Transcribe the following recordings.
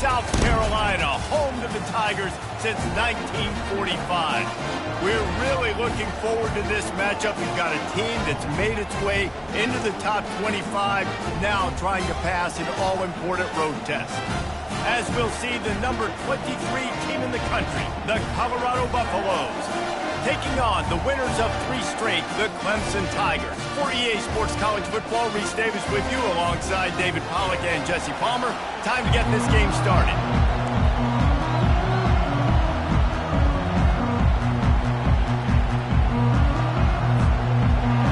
South Carolina, home to the Tigers since 1945. We're really looking forward to this matchup. We've got a team that's made its way into the top 25, now trying to pass an all-important road test. As we'll see, the number 23 team in the country, the Colorado Buffaloes, taking on the winners of 3 straight, the Clemson Tigers. For EA Sports College Football, Reese Davis with you alongside David Pollack and Jesse Palmer. Time to get this game started.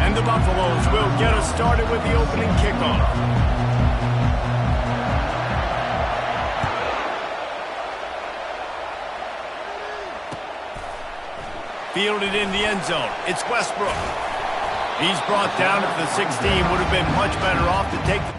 And the Buffaloes will get us started with the opening kickoff. Fielded in the end zone. It's Westbrook. He's brought down at the 16. Would have been much better off to take the...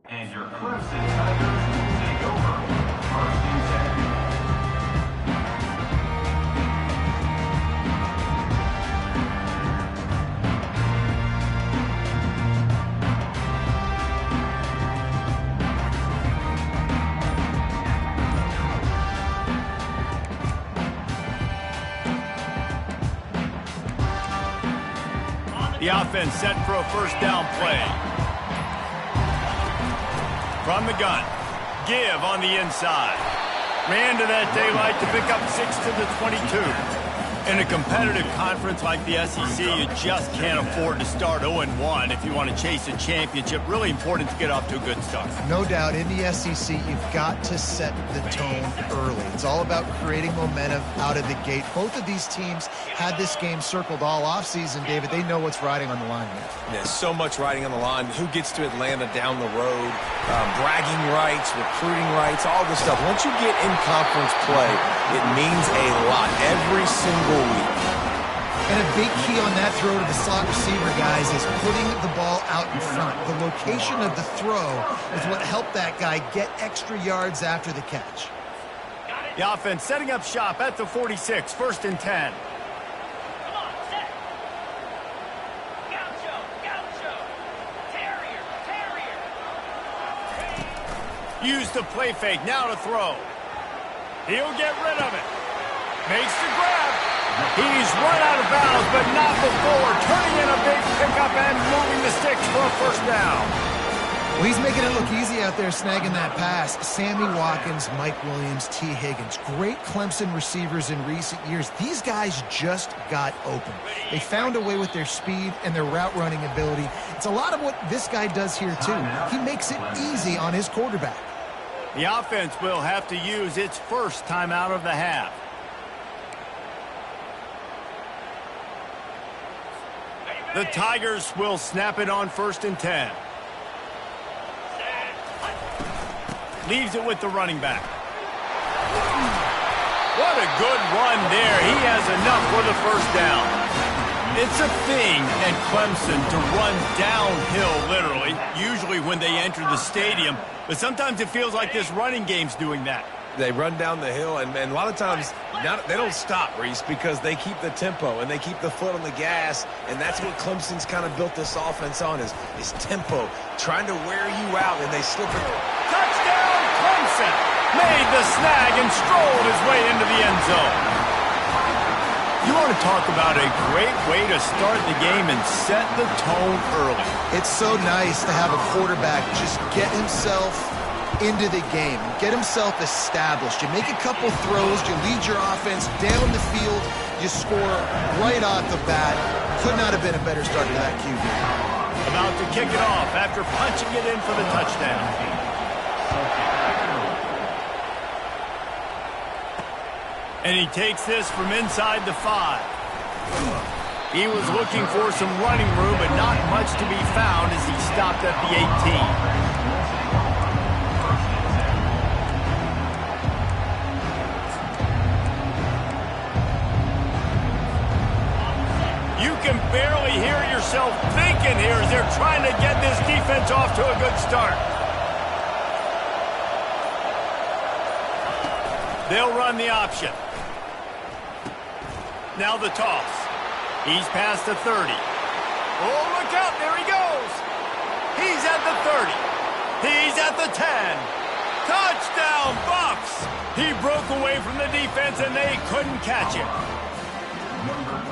And your Clemson Tigers will take over. First and 10. The offense set for a first down play. From the gun, give on the inside. Ran to that daylight to pick up 6 to the 22. In a competitive conference like the SEC, you just can't afford to start 0-1 if you want to chase a championship. Really important to get off to a good start. No doubt, in the SEC, you've got to set the tone early. It's all about creating momentum out of the gate. Both of these teams had this game circled all offseason, David. They know what's riding on the line here. There's so much riding on the line. Who gets to Atlanta down the road, bragging rights, recruiting rights, all this stuff. Once you get in conference play, it means a lot every single week. And a big key on that throw to the slot receiver, guys, is putting the ball out in front. The location of the throw is what helped that guy get extra yards after the catch. The offense setting up shop at the 46, first and 10. Use the play fake, now to throw. He'll get rid of it. Makes the grab. He's run out of bounds, but not before. Turning in a big pickup and moving the sticks for a first down. Well, he's making it look easy out there snagging that pass. Sammy Watkins, Mike Williams, T. Higgins. Great Clemson receivers in recent years. These guys just got open. They found a way with their speed and their route running ability. It's a lot of what this guy does here, too. He makes it easy on his quarterback. The offense will have to use its first timeout of the half. The Tigers will snap it on first and 10. Leaves it with the running back. What a good run there. He has enough for the first down. It's a thing at Clemson to run downhill, literally, usually when they enter the stadium. But sometimes it feels like this running game's doing that. They run down the hill, and a lot of times they don't stop, Reese, because they keep the tempo and they keep the foot on the gas, and that's what Clemson's kind of built this offense on is tempo, trying to wear you out, and they slip it. Touchdown, Clemson! Made the snag and strolled his way into the end zone. You want to talk about a great way to start the game and set the tone early. It's so nice to have a quarterback just get himself into the game, get himself established. You make a couple throws, you lead your offense down the field, you score right off the bat. Could not have been a better start to that QB. A about to kick it off after punching it in for the touchdown. And he takes this from inside the 5. He was looking for some running room, but not much to be found as he stopped at the 18. You can barely hear yourself thinking here as they're trying to get this defense off to a good start. They'll run the option. Now the toss. He's past the 30. Oh, look out. There he goes. He's at the 30. He's at the 10. Touchdown, Bucks. He broke away from the defense, and they couldn't catch him.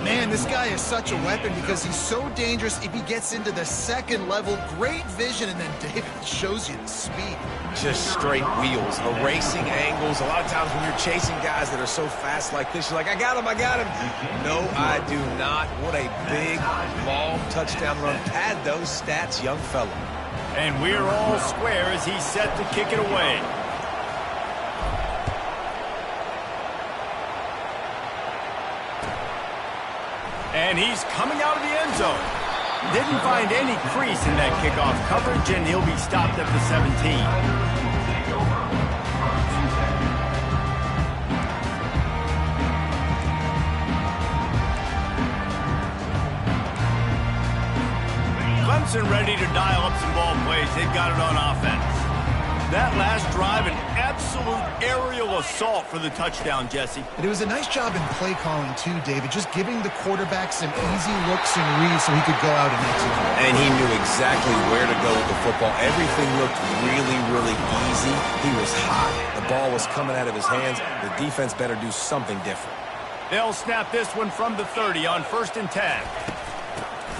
Man, this guy is such a weapon because he's so dangerous if he gets into the second level. Great vision, and then David shows you the speed. Just straight wheels, erasing angles. A lot of times when you're chasing guys that are so fast like this, you're like, I got him, I got him. No, I do not. What a big, long touchdown run. Pad those stats, young fella. And we're all square as he's set to kick it away. And he's coming out of the end zone. Didn't find any crease in that kickoff coverage, and he'll be stopped at the 17. Clemson ready to dial up some ball plays. They've got it on offense. That last drive, an absolute aerial assault for the touchdown, Jesse. And it was a nice job in play calling, too, David, just giving the quarterback some easy looks and reads so he could go out and execute. And he knew exactly where to go with the football. Everything looked really, really easy. He was hot. The ball was coming out of his hands. The defense better do something different. They'll snap this one from the 30 on 1st and 10.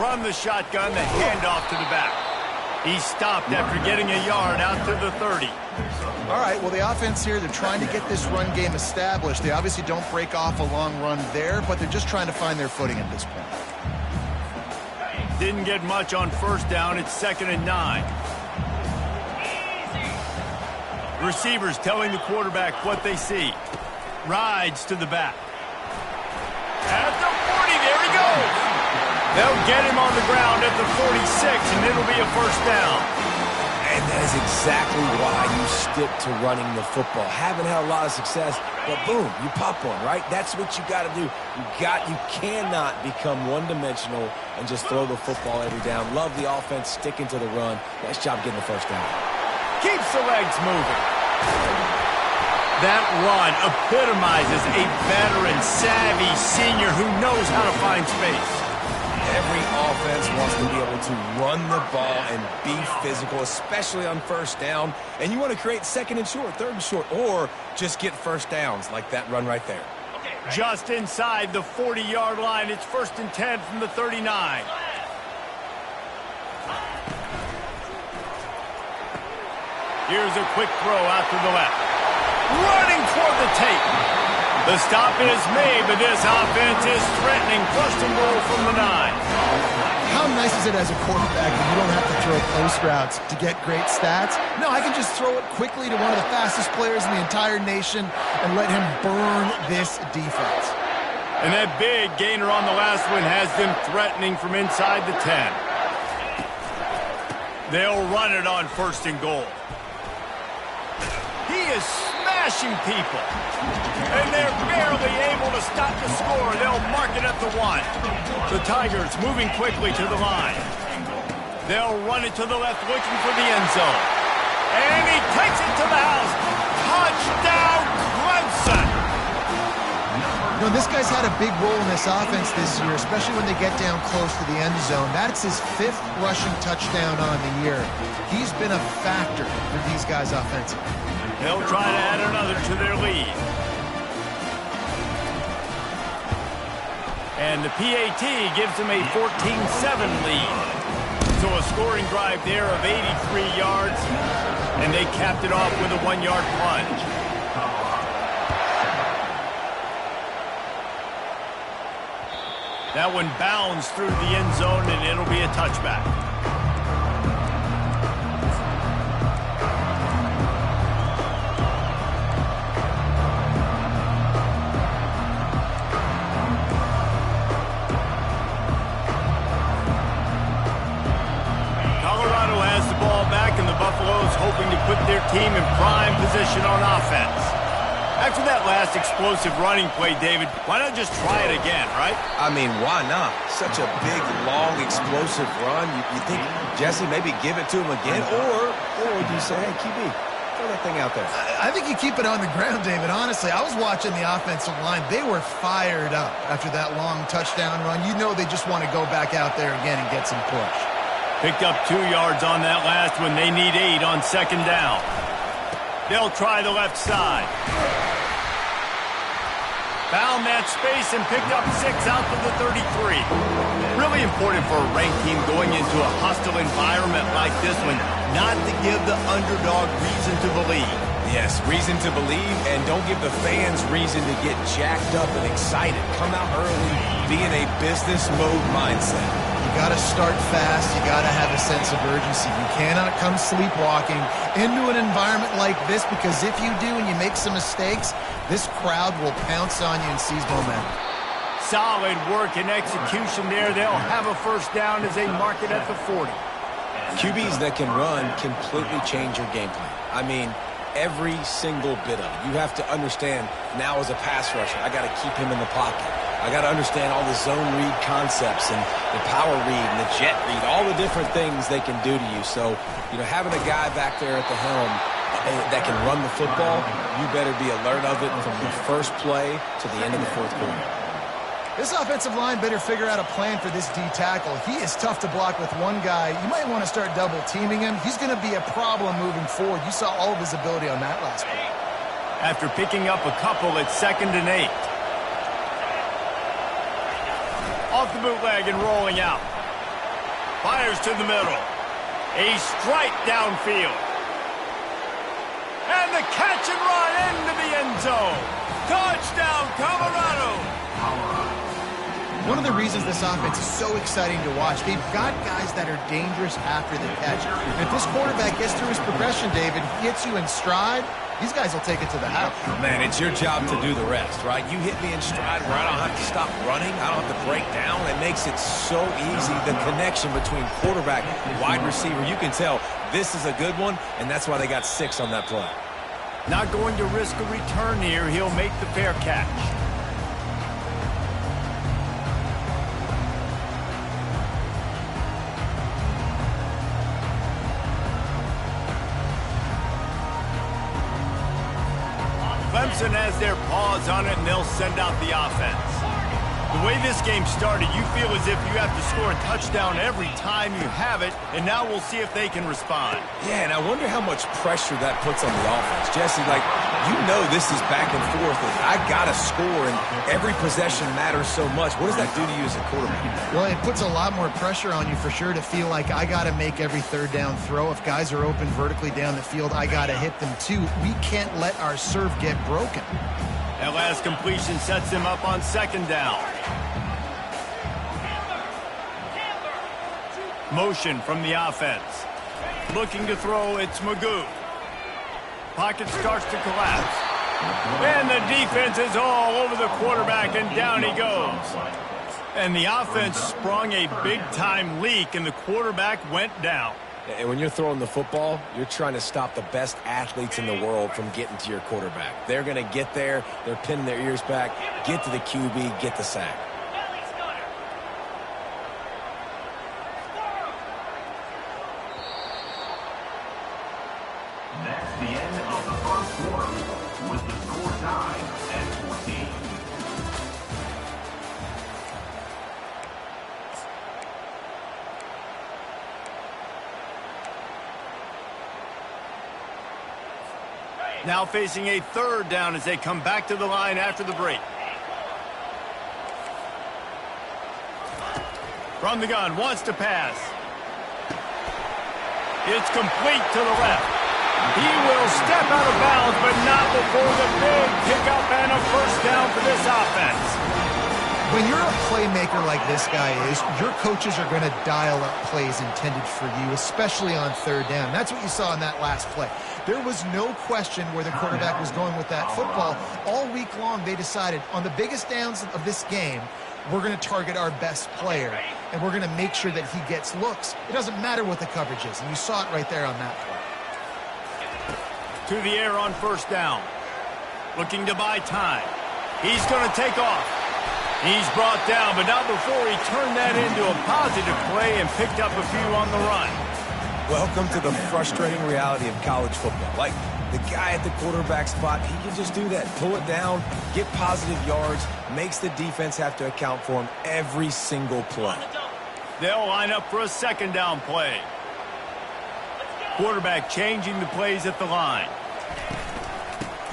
From the shotgun, the handoff to the back. He stopped after getting a yard out to the 30. All right, well, the offense here, they're trying to get this run game established. They obviously don't break off a long run there, but they're just trying to find their footing at this point. Didn't get much on 1st down. It's 2nd and 9. Receivers telling the quarterback what they see. Rides to the back. At the 40, there he goes. They'll get him on the ground at the 46, and it'll be a 1st down. And that is exactly why you stick to running the football. Haven't had a lot of success, but boom, you pop one, right? That's what you got to do. You cannot become one-dimensional and just throw the football every down. Love the offense, sticking to the run. Nice job getting the 1st down. Keeps the legs moving. That run epitomizes a veteran, savvy senior who knows how to find space. Every offense wants to be able to run the ball and be physical, especially on 1st down. And you want to create 2nd and short, 3rd and short, or just get 1st downs like that run right there. Just inside the 40-yard line, it's 1st and 10 from the 39. Here's a quick throw out to the left. Running toward the tape. The stop is made, but this offense is threatening 1st and goal from the 9. How nice is it as a quarterback that you don't have to throw post routes to get great stats? No, I can just throw it quickly to one of the fastest players in the entire nation and let him burn this defense. And that big gainer on the last one has them threatening from inside the 10. They'll run it on 1st and goal. He is smashing people. And they're barely able to stop the score. They'll mark it at the 1. The Tigers moving quickly to the line. They'll run it to the left, looking for the end zone. And he takes it to the house. Touchdown, Clemson! You know, this guy's had a big role in this offense this year, especially when they get down close to the end zone. That's his 5th rushing touchdown on the year. He's been a factor for these guys offensively. They'll try to add another to their lead. And the PAT gives them a 14-7 lead. So a scoring drive there of 83 yards, and they capped it off with a 1-yard plunge. That one bounds through the end zone, and it'll be a touchback. their team in prime position on offense. After that last explosive running play, David, why not just try it again, right? I mean, why not? Such a big, long, explosive run. You think, Jesse, maybe give it to him again? Or do you say, hey, QB, throw that thing out there? I think you keep it on the ground, David. Honestly, I was watching the offensive line. They were fired up after that long touchdown run. You know they just want to go back out there again and get some push. Picked up 2 yards on that last one. They need 8 on second down. They'll try the left side. Found that space and picked up 6 out to the 33. Really important for a ranked team going into a hostile environment like this one, not to give the underdog reason to believe. Yes, reason to believe, and don't give the fans reason to get jacked up and excited. Come out early, be in a business mode mindset. You got to start fast. You got to have a sense of urgency. You cannot come sleepwalking into an environment like this, because if you do and you make some mistakes, this crowd will pounce on you and seize momentum. Solid work and execution there. They'll have a first down as they mark it at the 40. QBs that can run completely change your game plan. I mean, every single bit of it. You have to understand, now as a pass rusher, I got to keep him in the pocket. I got to understand all the zone read concepts and the power read and the jet read, all the different things they can do to you. So, having a guy back there at the helm that can run the football, you better be alert of it from the first play to the end of the fourth quarter. This offensive line better figure out a plan for this D tackle. He is tough to block with one guy. You might want to start double teaming him. He's going to be a problem moving forward. You saw all of his ability on that last play. After picking up a couple, it's 2nd and 8. Off the bootleg and rolling out. Fires to the middle. A strike downfield. And the catch and run into the end zone. Touchdown, Colorado. One of the reasons this offense is so exciting to watch, they've got guys that are dangerous after the catch. And if this quarterback gets through his progression, David, gets you in stride, these guys will take it to the house. Man, it's your job to do the rest, right? You hit me in stride where I don't have to stop running. I don't have to break down. It makes it so easy. The connection between quarterback and wide receiver, you can tell this is a good one, and that's why they got 6 on that play. Not going to risk a return here. He'll make the fair catch. Clemson has their paws on it, and they'll send out the offense. The way this game started, you feel as if you have to score a touchdown every time you have it, and now we'll see if they can respond. Yeah, and I wonder how much pressure that puts on the offense. Jesse, this is back and forth, and I got to score, and every possession matters so much. What does that do to you as a quarterback? Well, it puts a lot more pressure on you for sure to feel like I got to make every third down throw. If guys are open vertically down the field, I got to hit them too. We can't let our serve get broken. That last completion sets them up on 2nd down. Motion from the offense. Looking to throw, it's Magoo. Pocket starts to collapse. And the defense is all over the quarterback, and down he goes. And the offense sprung a big-time leak, and the quarterback went down. And when you're throwing the football, you're trying to stop the best athletes in the world from getting to your quarterback. They're going to get there. They're pinning their ears back, get to the QB, get the sack. That's the end of the first quarter, with the score tied at 14. Now facing a 3rd down as they come back to the line after the break. From the gun, wants to pass. It's complete to the left. He will step out of bounds, but not before the big pickup and a first down for this offense. When you're a playmaker like this guy is, your coaches are going to dial up plays intended for you, especially on 3rd down. That's what you saw in that last play. There was no question where the quarterback was going with that football. All week long, they decided on the biggest downs of this game, we're going to target our best player, and we're going to make sure that he gets looks. It doesn't matter what the coverage is, and you saw it right there on that play. to the air on first down. Looking to buy time. He's going to take off. He's brought down, but not before he turned that into a positive play and picked up a few on the run. Welcome to the frustrating reality of college football. Like, the guy at the quarterback spot, he can just do that. Pull it down, get positive yards, makes the defense have to account for him every single play. They'll line up for a second down play. Quarterback changing the plays at the line.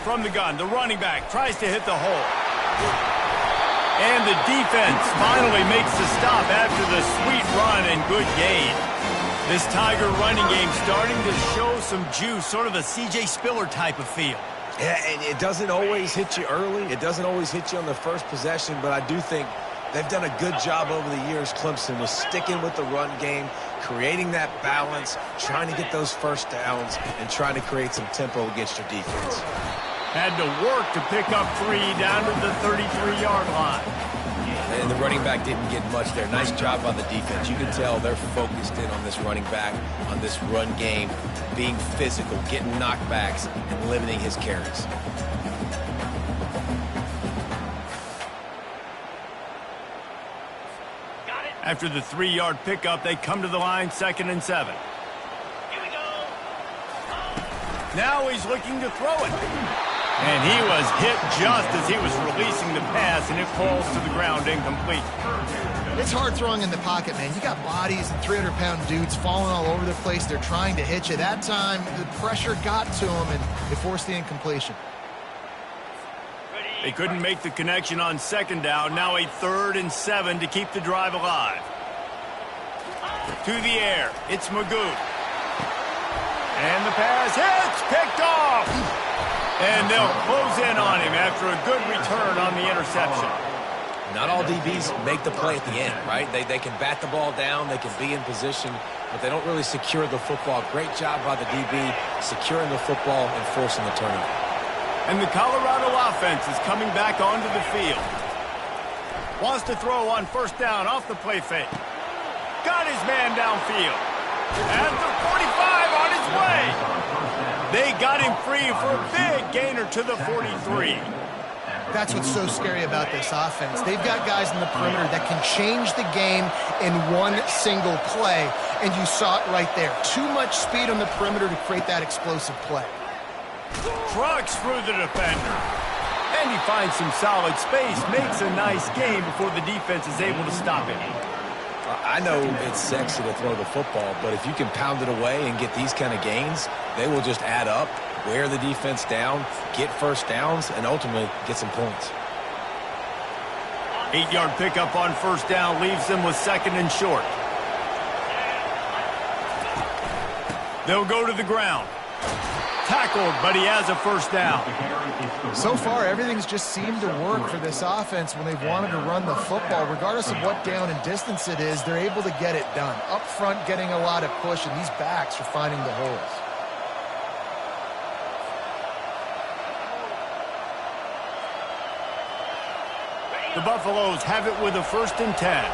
From the gun, the running back tries to hit the hole. And the defense finally makes the stop after the sweet run and good gain. This Tiger running game starting to show some juice, sort of a C.J. Spiller type of feel. Yeah, and it doesn't always hit you early. It doesn't always hit you on the first possession, but I do think they've done a good job over the years, Clemson, with sticking with the run game, creating that balance, trying to get those first downs, and trying to create some tempo against your defense. Had to work to pick up 3 down to the 33-yard line. And the running back didn't get much there. Nice job by the defense. You can tell they're focused in on this running back, on this run game, being physical, getting knockbacks, and limiting his carries. After the 3-yard pickup, they come to the line, 2nd and 7. Here we go. Now he's looking to throw it. And he was hit just as he was releasing the pass, and it falls to the ground incomplete. It's hard throwing in the pocket, man. You got bodies and 300-pound dudes falling all over the place. They're trying to hit you. That time, the pressure got to him, and it forced the incompletion. They couldn't make the connection on 2nd down. Now a 3rd and 7 to keep the drive alive. To the air, it's Magoo. And the pass hits, picked off. And they'll close in on him after a good return on the interception. Not all DBs make the play at the end, right? They can bat the ball down, they can be in position, but they don't really secure the football. Great job by the DB securing the football and forcing the turnover. And the Colorado offense is coming back onto the field. Wants to throw on 1st down off the play fake. Got his man downfield. At the 45 on his way. They got him free for a big gainer to the 43. That's what's so scary about this offense. They've got guys in the perimeter that can change the game in one single play, and you saw it right there. Too much speed on the perimeter to create that explosive play. Trucks through the defender. And he finds some solid space, makes a nice game before the defense is able to stop him. I know it's sexy to throw the football, but if you can pound it away and get these kind of gains, they will just add up, wear the defense down, get first downs, and ultimately get some points. 8-yard pickup on 1st down leaves them with 2nd and short. They'll go to the ground. Tackled, but he has a 1st down. So far, everything's just seemed to work for this offense when they've wanted to run the football. Regardless of what down and distance it is, they're able to get it done. Up front, getting a lot of push, and these backs are finding the holes. The Buffaloes have it with a 1st and 10.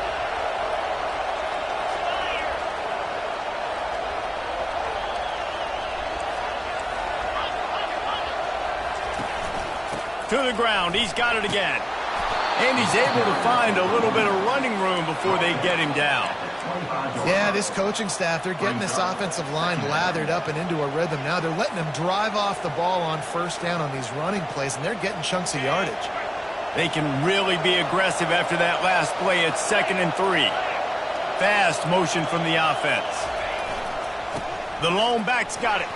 To the ground, he's got it again. And he's able to find a little bit of running room before they get him down. Yeah, this coaching staff, they're getting this offensive line lathered up and into a rhythm. Now they're letting them drive off the ball on 1st down on these running plays, and they're getting chunks of yardage. They can really be aggressive after that last play at 2nd and 3. Fast motion from the offense. The lone back's got it.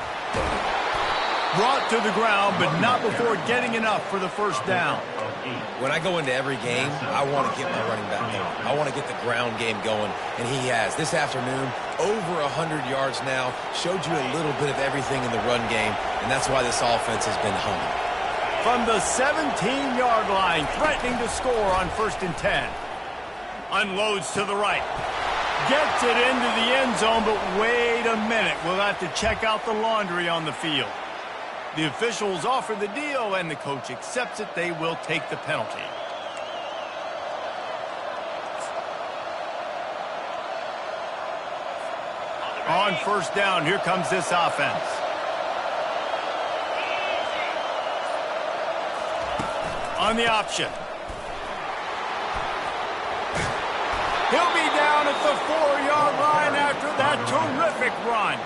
Brought to the ground, but not before getting enough for the 1st down. When I go into every game, I want to get my running back going. I want to get the ground game going, and he has. This afternoon, over 100 yards now, showed you a little bit of everything in the run game, and that's why this offense has been humming. From the 17-yard line, threatening to score on 1st and 10. Unloads to the right. Gets it into the end zone, but wait a minute. We'll have to check out the laundry on the field. The officials offer the deal, and the coach accepts it. They will take the penalty. On 1st down, here comes this offense. On the option. He'll be down at the 4-yard line after that terrific run.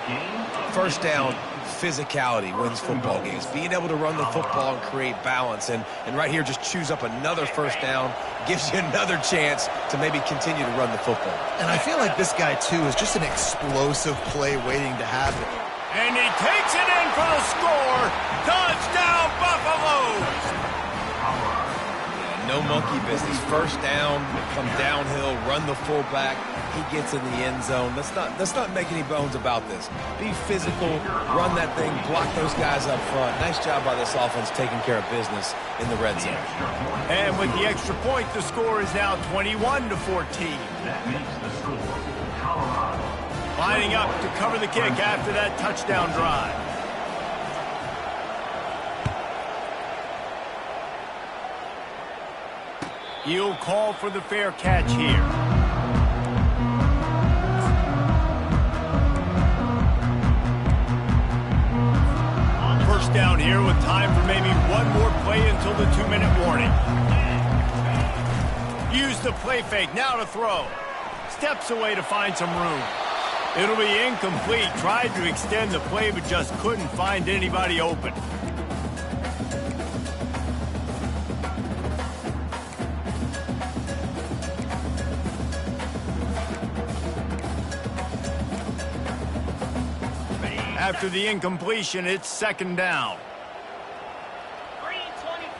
First down, physicality wins football games. Being able to run the football and create balance. And right here, just choose up another first down, gives you another chance to maybe continue to run the football. And I feel like this guy, too, is just an explosive play waiting to happen. And he takes it in for the score. Touchdown, Buffaloes! No monkey business. First down, come downhill, run the fullback. He gets in the end zone. Let's not make any bones about this. Be physical, run that thing, block those guys up front. Nice job by this offense taking care of business in the red zone. And with the extra point, the score is now 21-14. That makes the score Colorado. Lining up to cover the kick after that touchdown drive. He'll call for the fair catch here. First down here with time for maybe one more play until the 2-minute warning. Use the play fake, now to throw. Steps away to find some room. It'll be incomplete. Tried to extend the play, but just couldn't find anybody open. After the incompletion, it's second down. Green 25.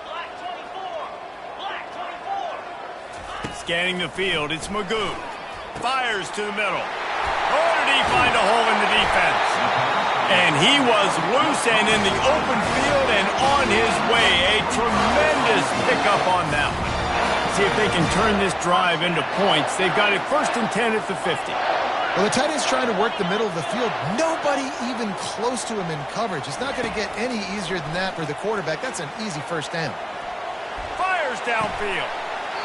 Black 24. Black 24. Scanning the field, it's Magoo. Fires to the middle. Or did he find a hole in the defense? And he was loose and in the open field and on his way. A tremendous pickup on that one. See if they can turn this drive into points. They've got it 1st and 10 at the 50. Well, the tight end's trying to work the middle of the field. Nobody even close to him in coverage. It's not going to get any easier than that for the quarterback. That's an easy first down. Fires downfield.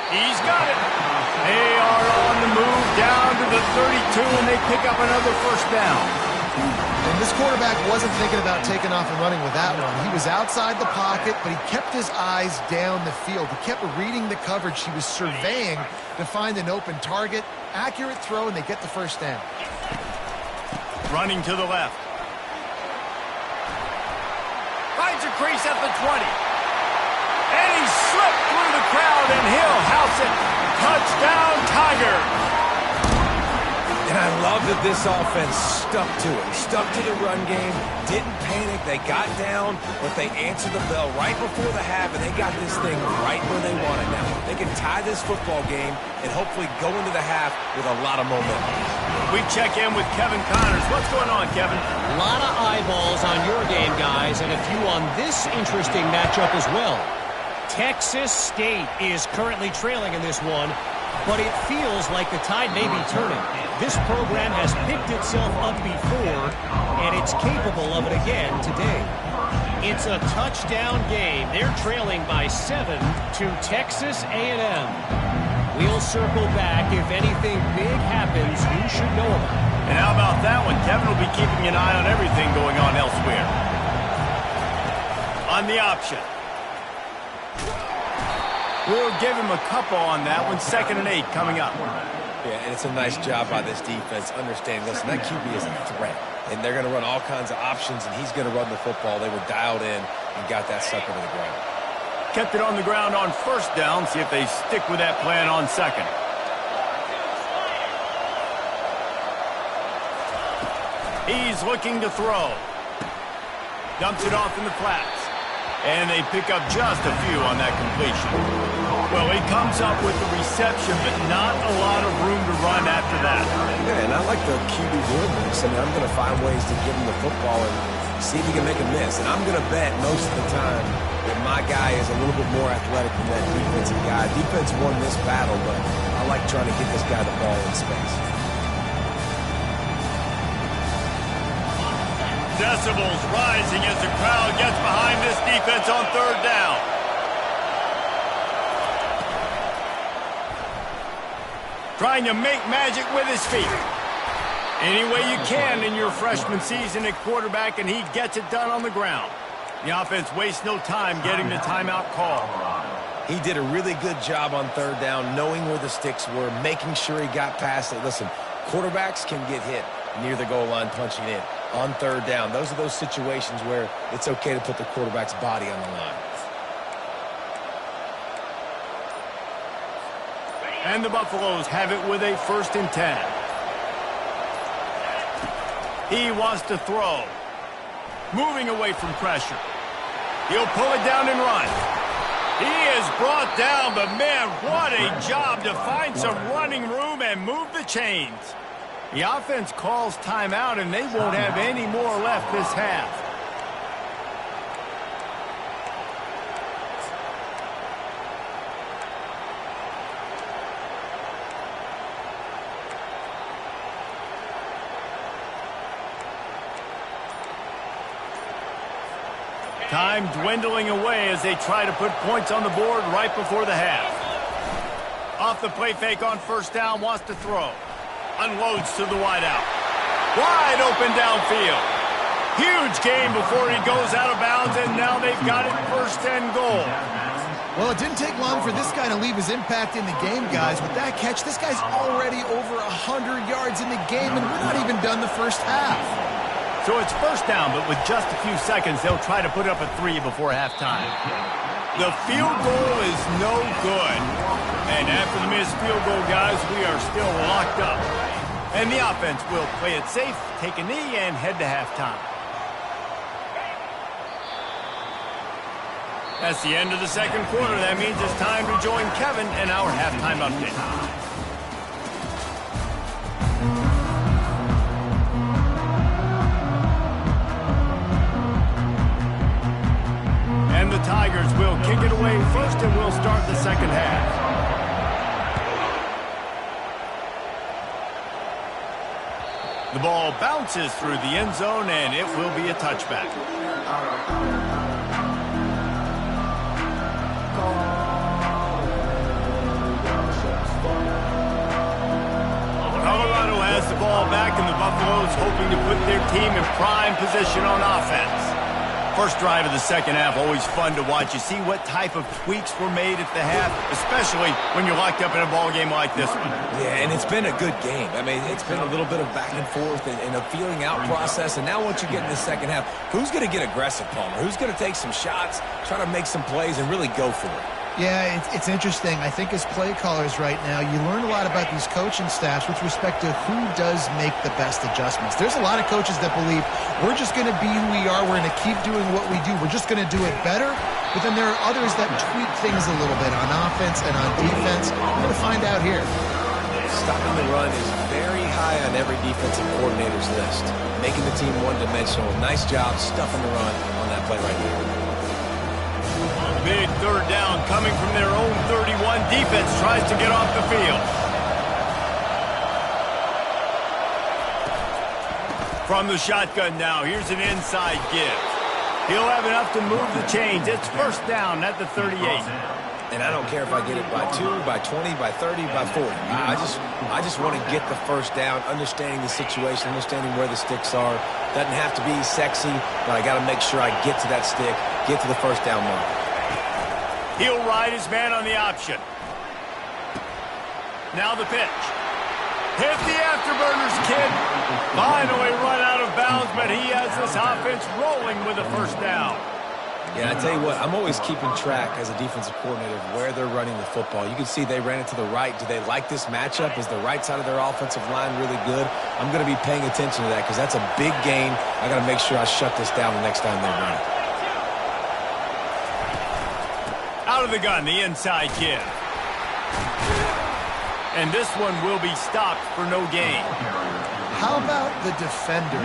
He's got it. They are on the move down to the 32, and they pick up another first down. And this quarterback wasn't thinking about taking off and running with that one. He was outside the pocket, but he kept his eyes down the field. He kept reading the coverage. He was surveying to find an open target. Accurate throw, and they get the first down. Running to the left. Finds a crease at the 20. And he slipped through the crowd, and he'll house it. Touchdown, Tigers. And I love that this offense stuck to it. Stuck to the run game, didn't panic. They got down, but they answered the bell right before the half, and they got this thing right where they want it now. They can tie this football game and hopefully go into the half with a lot of momentum. We check in with Kevin Connors. What's going on, Kevin? A lot of eyeballs on your game, guys, and a few on this interesting matchup as well. Texas State is currently trailing in this one, but it feels like the tide may be turning. This program has picked itself up before, and it's capable of it again today. It's a touchdown game. They're trailing by 7 to Texas A&M. We'll circle back. If anything big happens, you should know about it. And how about that one? Kevin will be keeping an eye on everything going on elsewhere. On the option. We'll give him a couple on that one. 2nd and 8 coming up. Yeah, and it's a nice job by this defense understanding, listen, that QB is a threat. And they're going to run all kinds of options, and he's going to run the football. They were dialed in and got that sucker to the ground. Kept it on the ground on first down. See if they stick with that plan on second. He's looking to throw. Dumps it off in the flats. And they pick up just a few on that completion. Well, he comes up with the reception, but not a lot of room to run after that. Yeah, and I like the QB doing this. I mean, I'm going to find ways to give him the football and see if he can make a miss. And I'm going to bet most of the time that my guy is a little bit more athletic than that defensive guy. Defense won this battle, but I like trying to get this guy the ball in space. Decibels rising as the crowd gets behind this defense on 3rd down. Trying to make magic with his feet. Any way you can in your freshman season at quarterback, and he gets it done on the ground. The offense wastes no time getting the timeout call. He did a really good job on third down, knowing where the sticks were, making sure he got past it. Listen, quarterbacks can get hit near the goal line punching in. On third down, those are those situations where it's okay to put the quarterback's body on the line. And the Buffaloes have it with a 1st and 10. He wants to throw. Moving away from pressure. He'll pull it down and run. He is brought down, but man, what a job to find some running room and move the chains. The offense calls timeout, and they won't have any more left this half. Time dwindling away as they try to put points on the board right before the half. Off the play fake on 1st down, wants to throw. Unloads to the wideout. Wide open downfield. Huge gain before he goes out of bounds, and now they've got it 1st and goal. Well, it didn't take long for this guy to leave his impact in the game, guys. With that catch, this guy's already over 100 yards in the game, and we're not even done the first half. So it's 1st down, but with just a few seconds, they'll try to put up a 3 before halftime. The field goal is no good. And after the missed field goal, guys, we are still locked up. And the offense will play it safe, take a knee, and head to halftime. That's the end of the 2nd quarter. That means it's time to join Kevin and our halftime update. And the Tigers will kick it away first, and we'll start the 2nd half. The ball bounces through the end zone, and it will be a touchback. Colorado has the ball back, and the Buffaloes hoping to put their team in prime position on offense. First drive of the 2nd half, always fun to watch. You see what type of tweaks were made at the half, especially when you're locked up in a ball game like this one. Yeah, and it's been a good game. I mean, it's been a little bit of back and forth and a feeling out process. And now once you get in the 2nd half, who's going to get aggressive, Palmer? Who's going to take some shots, try to make some plays, and really go for it? Yeah, it's interesting. I think as play callers right now, you learn a lot about these coaching staffs with respect to who does make the best adjustments. There's a lot of coaches that believe we're just going to be who we are. We're going to keep doing what we do. We're just going to do it better. But then there are others that tweak things a little bit on offense and on defense. We're going to find out here. Stopping the run is very high on every defensive coordinator's list. Making the team one-dimensional. Nice job stuffing the run on that play right there. Big 3rd down coming from their own 31. Defense tries to get off the field. From the shotgun now, here's an inside give. He'll have enough to move the chains. It's 1st down at the 38. And I don't care if I get it by 2, by 20, by 30, by 40. I just want to get the 1st down, understanding the situation, understanding where the sticks are. Doesn't have to be sexy, but I got to make sure I get to that stick, get to the 1st down mark. He'll ride his man on the option. Now the pitch. Hit the afterburners, kid. Finally run out of bounds, but he has this offense rolling with a 1st down. Yeah, I tell you what, I'm always keeping track as a defensive coordinator of where they're running the football. You can see they ran it to the right. Do they like this matchup? Is the right side of their offensive line really good? I'm going to be paying attention to that because that's a big gain. I got to make sure I shut this down the next time they run it. Out of the gun, the inside give. And this one will be stopped for no gain. How about the defender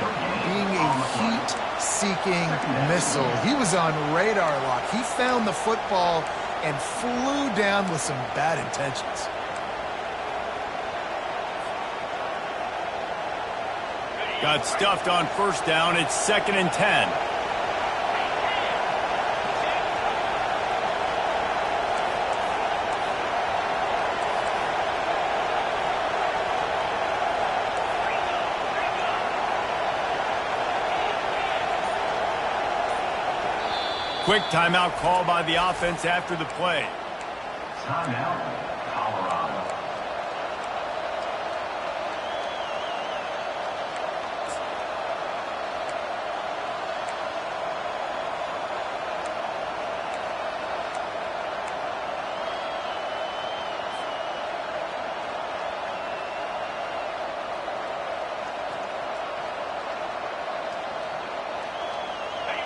being a heat-seeking missile? He was on radar lock. He found the football and flew down with some bad intentions. Got stuffed on 1st down. It's 2nd and 10. Quick timeout call by the offense after the play. Timeout, Colorado.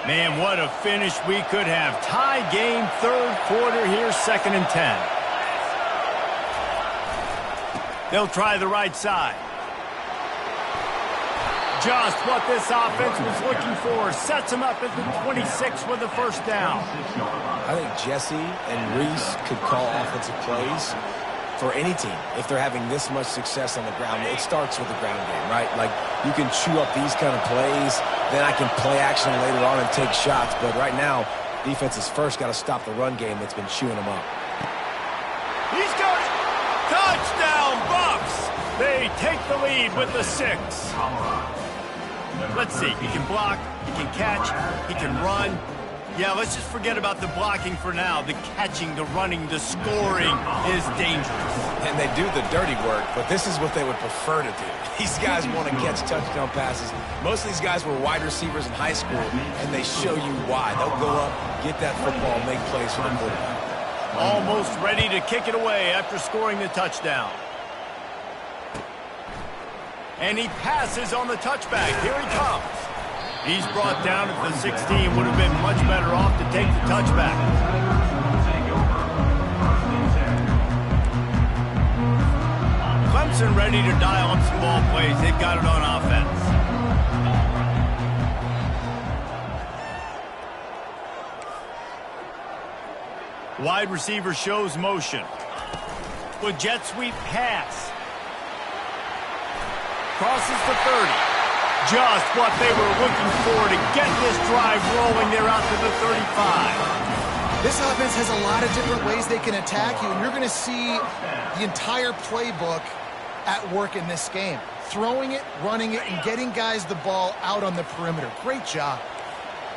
Man, what a finish we could have. Tie game, third quarter here, 2nd and 10. They'll try the right side. Just what this offense was looking for. Sets them up at the 26 with the first down. I think Jesse and Reese could call offensive plays for any team if they're having this much success on the ground. It starts with the ground game, right? Like, you can chew up these kind of plays, then I can play action later on and take shots. But right now, defense is first got to stop the run game that's been chewing them up. He's got it! Touchdown, Bucks! They take the lead with the 6. Let's see. He can block, he can catch, he can run. Yeah, let's just forget about the blocking for now. The catching, the running, the scoring is dangerous. And they do the dirty work, but this is what they would prefer to do. These guys want to catch touchdown passes. Most of these guys were wide receivers in high school, and they show you why. They'll go up, get that football, make plays for the quarterback. Almost ready to kick it away after scoring the touchdown. And he passes on the touchback. Here he comes. He's brought down at the 16. Would have been much better off to take the touchback. Clemson ready to dial up some ball plays. They've got it on offense. Wide receiver shows motion. With jet sweep pass. Crosses the 30. Just what they were looking for to get this drive rolling. They're out to the 35. This offense has a lot of different ways they can attack you, and you're going to see the entire playbook at work in this game. Throwing it, running it, and getting guys the ball out on the perimeter. Great job.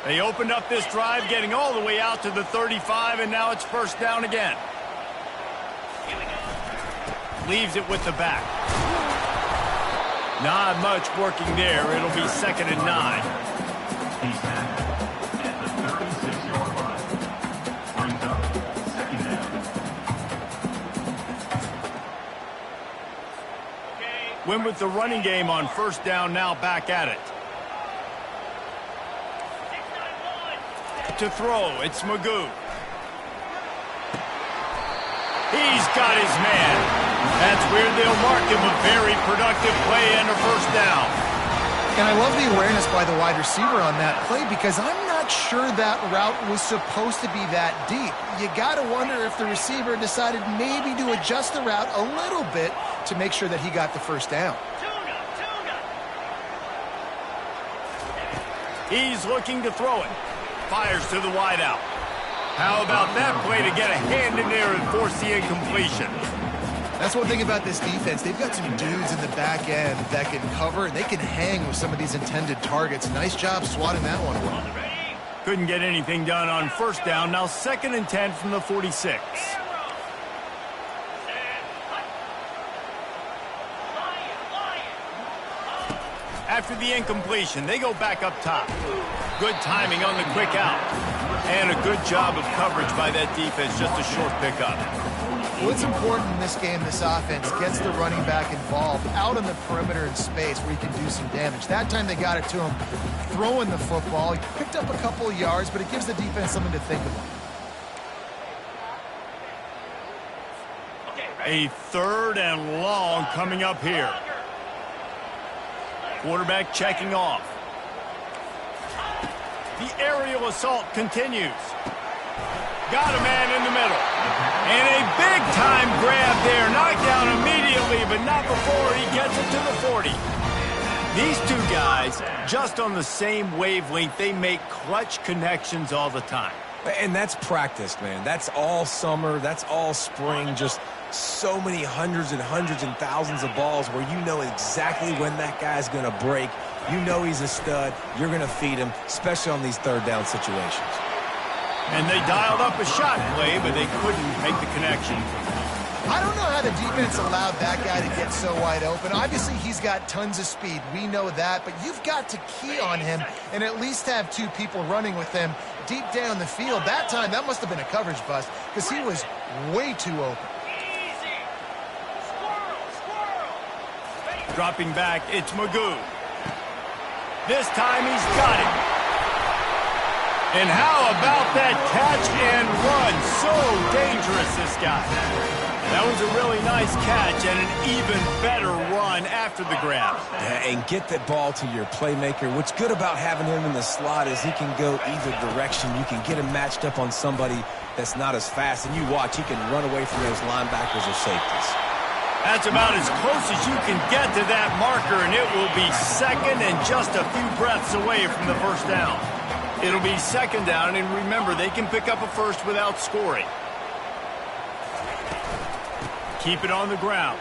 They opened up this drive, getting all the way out to the 35, and now it's first down again. Leaves it with the back. Not much working there. It'll be 2nd and 9. He's tackled at the 36-yard line. Brings up 2nd down. Win with the running game on first down, now back at it. To throw, it's Magoo. He's got his man. That's where they'll mark him. A very productive play and a first down. And I love the awareness by the wide receiver on that play because I'm not sure that route was supposed to be that deep. You got to wonder if the receiver decided maybe to adjust the route a little bit to make sure that he got the first down. He's looking to throw it. Fires to the wideout. How about that play to get a hand in there and force the incompletion? That's one thing about this defense. They've got some dudes in the back end that can cover, and they can hang with some of these intended targets. Nice job swatting that one away. Couldn't get anything done on first down. Now 2nd and 10 from the 46. After the incompletion, they go back up top. Good timing on the quick out. And a good job of coverage by that defense. Just a short pickup. What's important in this game, this offense gets the running back involved out on the perimeter in space where he can do some damage. That time they got it to him throwing the football. He picked up a couple of yards, but it gives the defense something to think about. A 3rd and long coming up here. Quarterback checking off. The aerial assault continues. Got a man in the middle. And a big-time grab there. Knocked down immediately, but not before he gets it to the 40. These two guys, just on the same wavelength, they make clutch connections all the time. And that's practice, man. That's all summer. That's all spring. Just so many hundreds and thousands of balls where you know exactly when that guy's going to break. You know he's a stud. You're going to feed him, especially on these 3rd down situations. And they dialed up a shot play, but they couldn't make the connection. I don't know how the defense allowed that guy to get so wide open. Obviously, he's got tons of speed. We know that, but you've got to key on him and at least have two people running with him deep down the field. That time, that must have been a coverage bust because he was way too open. Easy. Squirrel. Dropping back, it's Magoo. This time he's got it. And how about that catch and run? So dangerous, this guy. That was a really nice catch and an even better run after the grab. Yeah, and get that ball to your playmaker. What's good about having him in the slot is he can go either direction. You can get him matched up on somebody that's not as fast, and you watch, he can run away from those linebackers or safeties. That's about as close as you can get to that marker, and it will be second and just a few breaths away from the first down. It'll be second down, and remember, they can pick up a first without scoring. Keep it on the ground.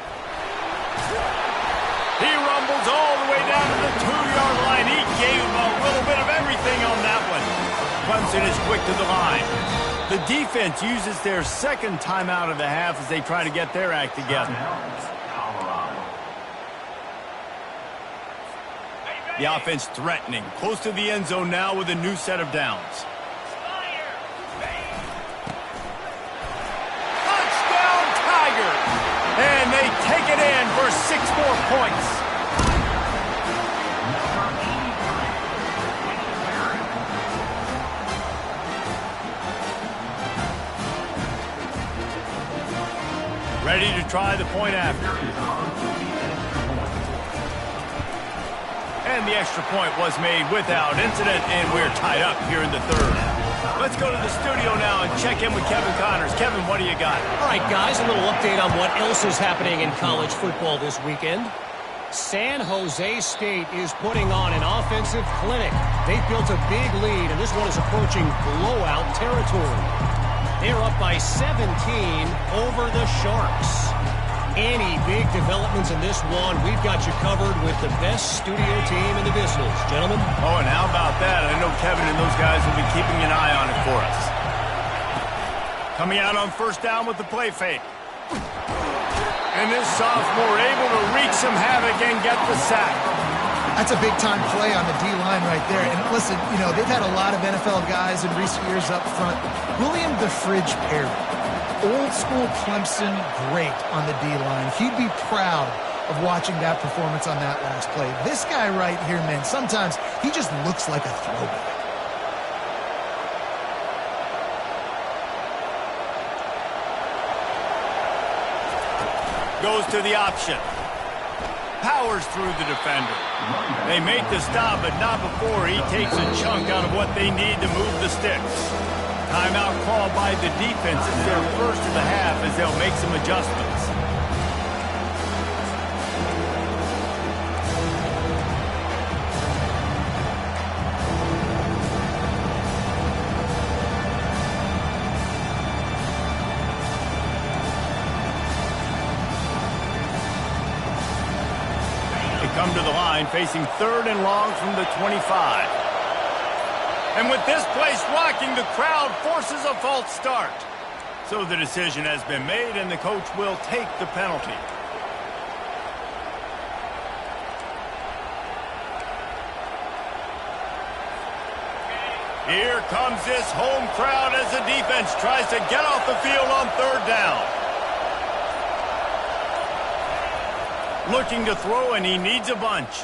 He rumbles all the way down to the 2-yard line. He gave a little bit of everything on that one. Clemson is quick to the line. The defense uses their second timeout of the half as they try to get their act together. The offense threatening. Close to the end zone now with a new set of downs. Touchdown Tigers! And they take it in for 6 more points. Ready to try the point after. And the extra point was made without incident, and we're tied up here in the third. Let's go to the studio now and check in with Kevin Connors. Kevin, what do you got? All right, guys, a little update on what else is happening in college football this weekend. San Jose State is putting on an offensive clinic. They've built a big lead, and this one is approaching blowout territory. They're up by 17 over the Sharks. Any big developments in this one, we've got you covered with the best studio team in the business. Gentlemen? Oh, and how about that? I know Kevin and those guys will be keeping an eye on it for us. Coming out on first down with the play fake. And this sophomore able to wreak some havoc and get the sack. That's a big-time play on the D-line right there. And listen, you know, they've had a lot of NFL guys in recent years up front. William the Fridge Perry, old-school Clemson great on the D-line. He'd be proud of watching that performance on that last play. This guy right here, man, sometimes he just looks like a throwback. Goes to the option. Powers through the defender. They make the stop, but not before he takes a chunk out of what they need to move the sticks. Timeout called by the defense. It's their first of the half as they'll make some adjustments. Come to the line, facing third and long from the 25. And with this place rocking, the crowd forces a false start. So the decision has been made, and the coach will take the penalty. Here comes this home crowd as the defense tries to get off the field on third down. Looking to throw, and he needs a bunch.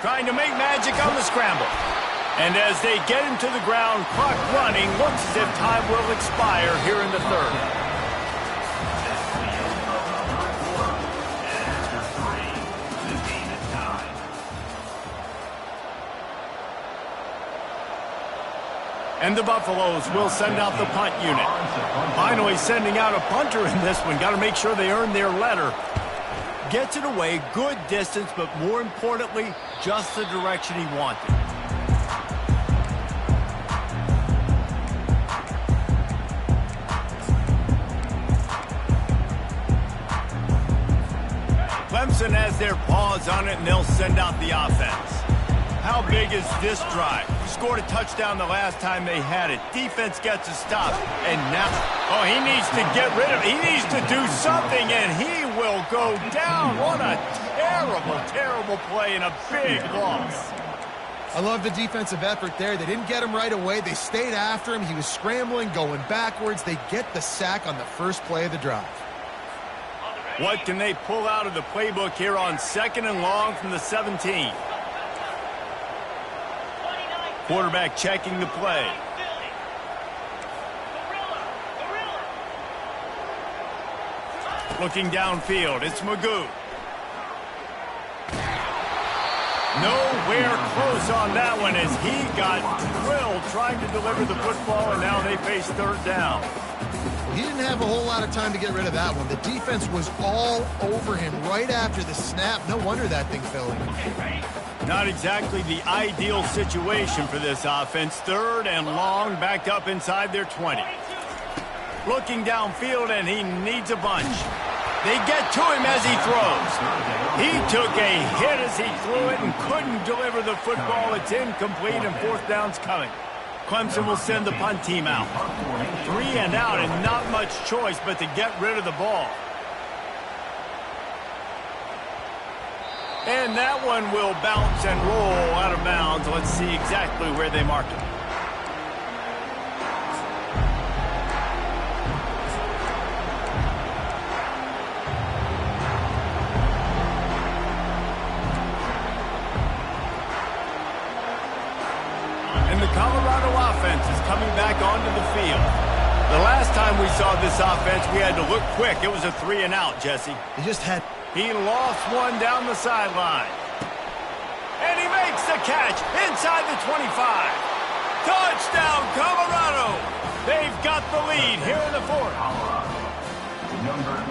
Trying to make magic on the scramble. And as they get him to the ground, clock running, looks as if time will expire here in the third. And the Buffaloes will send out the punt unit. Finally sending out a punter in this one. Got to make sure they earn their letter. Gets it away, good distance, but more importantly, just the direction he wanted. Clemson has their paws on it, and they'll send out the offense. How big is this drive? Scored a touchdown the last time they had it. Defense gets a stop. And now, oh, he needs to get rid of it. He needs to do something, and he will go down. What a terrible, terrible play and a big loss. I love the defensive effort there. They didn't get him right away. They stayed after him. He was scrambling, going backwards. They get the sack on the first play of the drive. What can they pull out of the playbook here on 2nd and long from the 17? Quarterback checking the play. Looking downfield, it's Magoo. Nowhere close on that one as he got drilled trying to deliver the football, and now they face 3rd down. He didn't have a whole lot of time to get rid of that one. The defense was all over him right after the snap. No wonder that thing fell in. Not exactly the ideal situation for this offense. 3rd and long, backed up inside their 20. Looking downfield, and he needs a bunch. They get to him as he throws. He took a hit as he threw it and couldn't deliver the football. It's incomplete, and 4th down's coming. Clemson will send the punt team out. 3 and out, and not much choice but to get rid of the ball. And that one will bounce and roll out of bounds. Let's see exactly where they mark it. And the Colorado offense is coming back onto the field. The last time we saw this offense, we had to look quick. It was a 3 and out, Jesse. He lost one down the sideline. And he makes the catch inside the 25. Touchdown, Colorado. They've got the lead here in the 4th.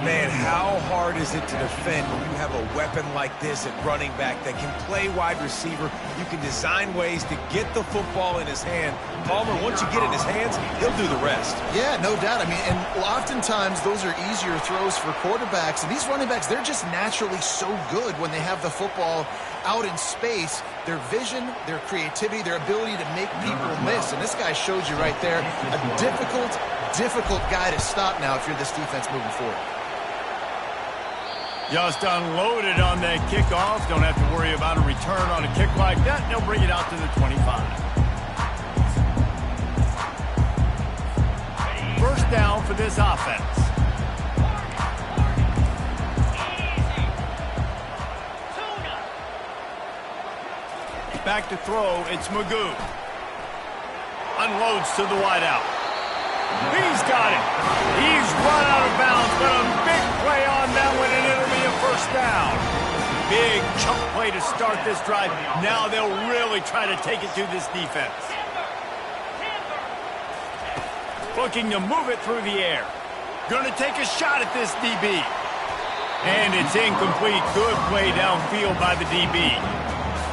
Man, how hard is it to defend when you have a weapon like this at running back that can play wide receiver? You can design ways to get the football in his hand. Palmer, once you get it in his hands, he'll do the rest. Yeah, no doubt. I mean, and oftentimes those are easier throws for quarterbacks. And these running backs, they're just naturally so good when they have the football out in space. Their vision, their creativity, their ability to make people miss. And this guy showed you right there a difficult guy to stop now if you're this defense moving forward. Just unloaded on that kickoff. Don't have to worry about a return on a kick like that. They'll bring it out to the 25. 1st down for this offense. Back to throw, it's Magoo. Unloads to the wideout. He's got it. He's run out of bounds, but a big play on that one, and it'll be a 1st down. Big chunk play to start this drive. Now they'll really try to take it to this defense. Looking to move it through the air. Going to take a shot at this DB. And it's incomplete. Good play downfield by the DB.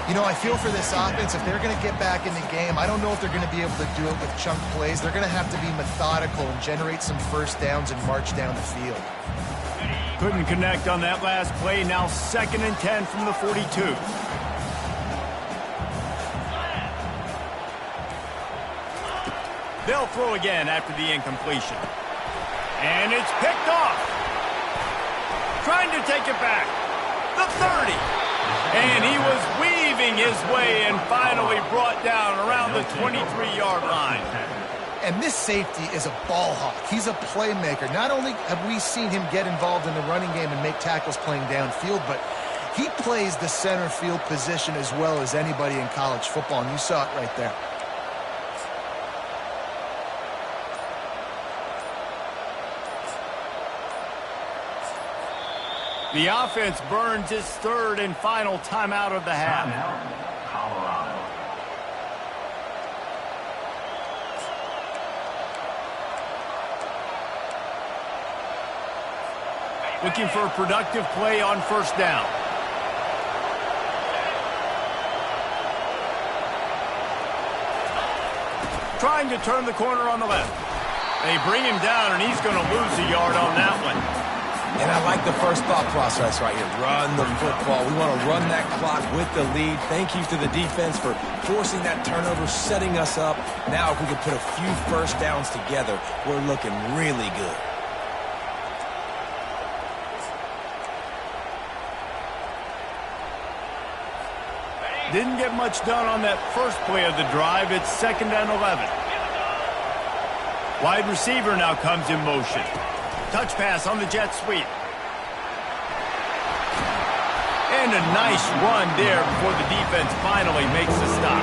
You know, I feel for this offense, if they're going to get back in the game, I don't know if they're going to be able to do it with chunk plays. They're going to have to be methodical and generate some 1st downs and march down the field. Couldn't connect on that last play. Now 2nd and 10 from the 42. They'll throw again after the incompletion. And it's picked off. Trying to take it back. The 30. And he was weaving his way and finally brought down around the 23-yard line. And this safety is a ball hawk. He's a playmaker. Not only have we seen him get involved in the running game and make tackles playing downfield, but he plays the center field position as well as anybody in college football, and you saw it right there. The offense burns its 3rd and final timeout of the half. Colorado. Looking for a productive play on 1st down. Trying to turn the corner on the left. They bring him down, and he's going to lose a yard on that one. And I like the first thought process right here. Run the football. We want to run that clock with the lead. Thank you to the defense for forcing that turnover, setting us up. Now if we can put a few first downs together, we're looking really good. Didn't get much done on that first play of the drive. It's 2nd and 11. Wide receiver now comes in motion. Touch pass on the jet sweep. And a nice run there before the defense finally makes the stop.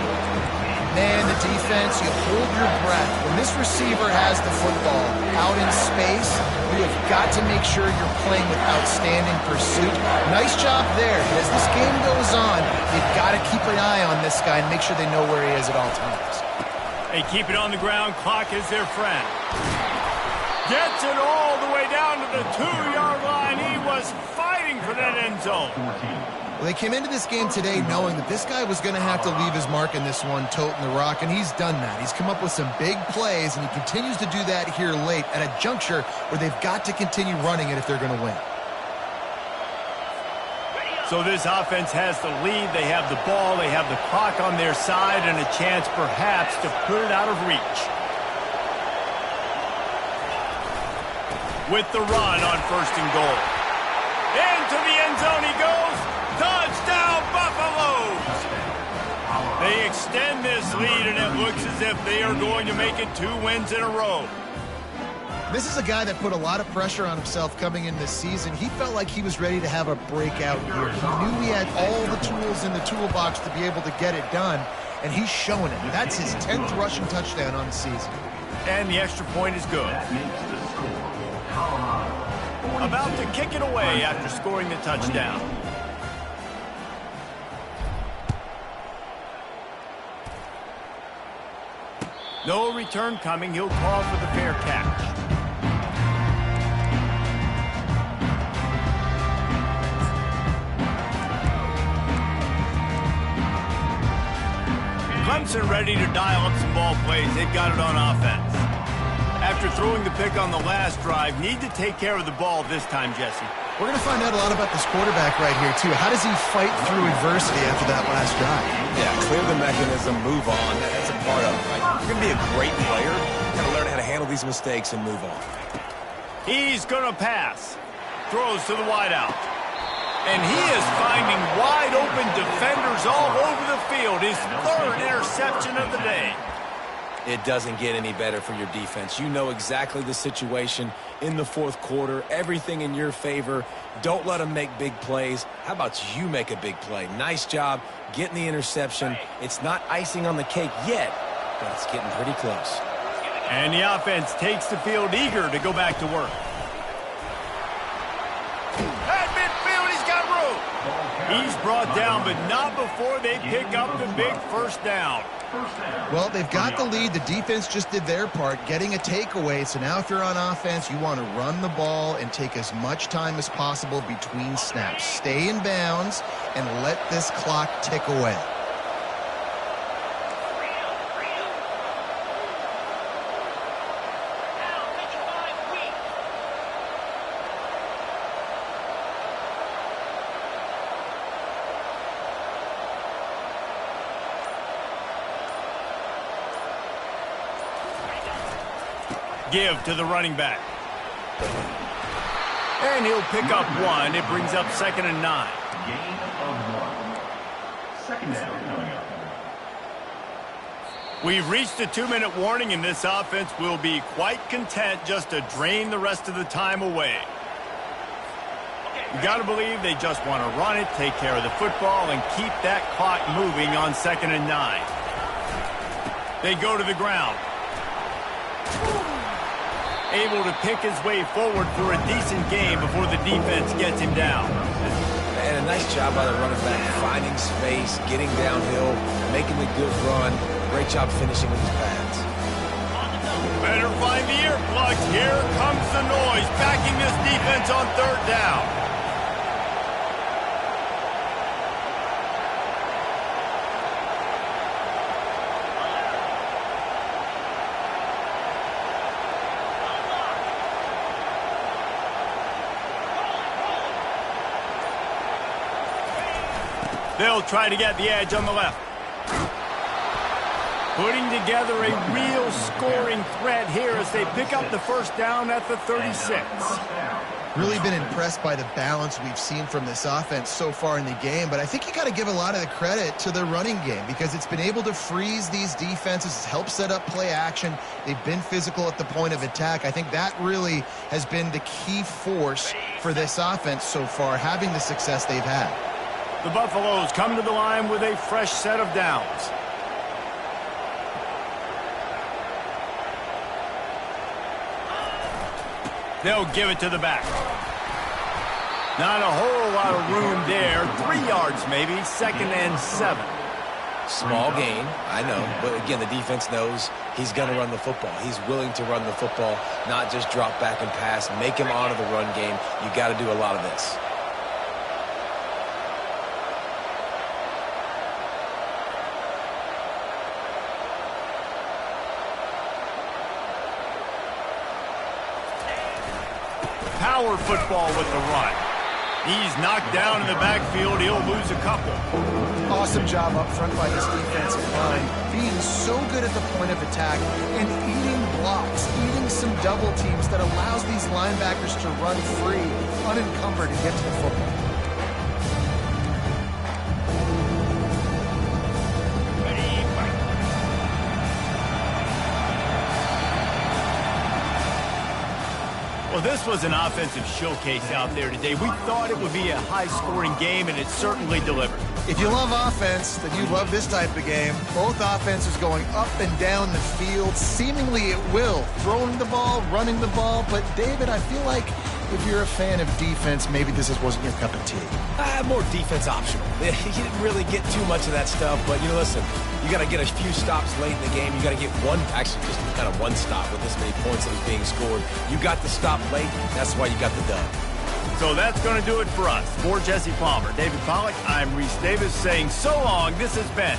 Man, the defense, you hold your breath. When this receiver has the football out in space, you have got to make sure you're playing with outstanding pursuit. Nice job there. As this game goes on, you've got to keep an eye on this guy and make sure they know where he is at all times. They keep it on the ground. Clock is their friend. Gets it all the way down to the 2-yard line. He was fighting for that end zone. Well, they came into this game today knowing that this guy was going to have to leave his mark in this one, toting the rock, and he's done that. He's come up with some big plays, and he continues to do that here late at a juncture where they've got to continue running it if they're going to win. So this offense has the lead. They have the ball. They have the clock on their side and a chance perhaps to put it out of reach. With the run on 1st and goal. Into the end zone he goes. Touchdown, Buffaloes! They extend this lead, and it looks as if they are going to make it 2 wins in a row. This is a guy that put a lot of pressure on himself coming in this season. He felt like he was ready to have a breakout year. He knew he had all the tools in the toolbox to be able to get it done, and he's showing it. That's his 10th rushing touchdown on the season. And the extra point is good. About to kick it away after scoring the touchdown. No return coming. He'll call for the fair catch. Clemson ready to dial up some ball plays. They've got it on offense. After throwing the pick on the last drive, need to take care of the ball this time, Jesse. We're going to find out a lot about this quarterback right here, too. How does he fight through adversity after that last drive? Yeah, clear the mechanism, move on. That's a part of it, right? You're going to be a great player. You've got to learn how to handle these mistakes and move on. He's going to pass. Throws to the wideout. And he is finding wide open defenders all over the field. His 3rd interception of the day. It doesn't get any better for your defense. You know exactly the situation in the 4th quarter. Everything in your favor. Don't let them make big plays. How about you make a big play? Nice job getting the interception. It's not icing on the cake yet, but it's getting pretty close. And the offense takes the field eager to go back to work. At midfield, he's got room. He's brought down, but not before they pick up the big 1st down. Well, they've got the lead. The defense just did their part, getting a takeaway. So now if you're on offense, you want to run the ball and take as much time as possible between snaps. Stay in bounds and let this clock tick away. Give to the running back. And he'll pick up 1. It brings up 2nd and 9. Gain of 1. 2nd down coming up. We've reached a 2-minute warning, and this offense will be quite content just to drain the rest of the time away. You got to believe they just want to run it, take care of the football, and keep that clock moving on 2nd and 9. They go to the ground. Able to pick his way forward for a decent game before the defense gets him down. And a nice job by the running back, finding space, getting downhill, making the good run. Great job finishing with his pads. Better find the earplugs. Here comes the noise, backing this defense on 3rd down. They'll try to get the edge on the left. Putting together a real scoring threat here as they pick up the first down at the 36. Really been impressed by the balance we've seen from this offense so far in the game, but I think you got to give a lot of the credit to the running game because it's been able to freeze these defenses, it's helped set up play action. They've been physical at the point of attack. I think that really has been the key force for this offense so far, having the success they've had. The Buffaloes come to the line with a fresh set of downs. They'll give it to the back. Not a whole lot of room there. 3 yards maybe, 2nd and 7. Small gain, I know. But again, the defense knows he's going to run the football. He's willing to run the football, not just drop back and pass. Make him honor the run game. You got to do a lot of this. Power football with the run. He's knocked down in the backfield. He'll lose a couple. Awesome job up front by this defensive line. Being so good at the point of attack and eating blocks, eating some double teams that allows these linebackers to run free, unencumbered, and get to the football. Well, this was an offensive showcase out there today. We thought it would be a high-scoring game, and it certainly delivered. If you love offense, then you love this type of game. Both offenses going up and down the field, seemingly at will. Throwing the ball, running the ball. But, David, I feel like if you're a fan of defense, maybe this wasn't your cup of tea. More defense optional. He didn't really get too much of that stuff. But, listen, you got to get a few stops late in the game. You got to get just kind of one stop with this many points that was being scored. You got the stop late. That's why you got the dub. So that's going to do it for us. For Jesse Palmer, David Pollack, I'm Reese Davis saying so long. This has been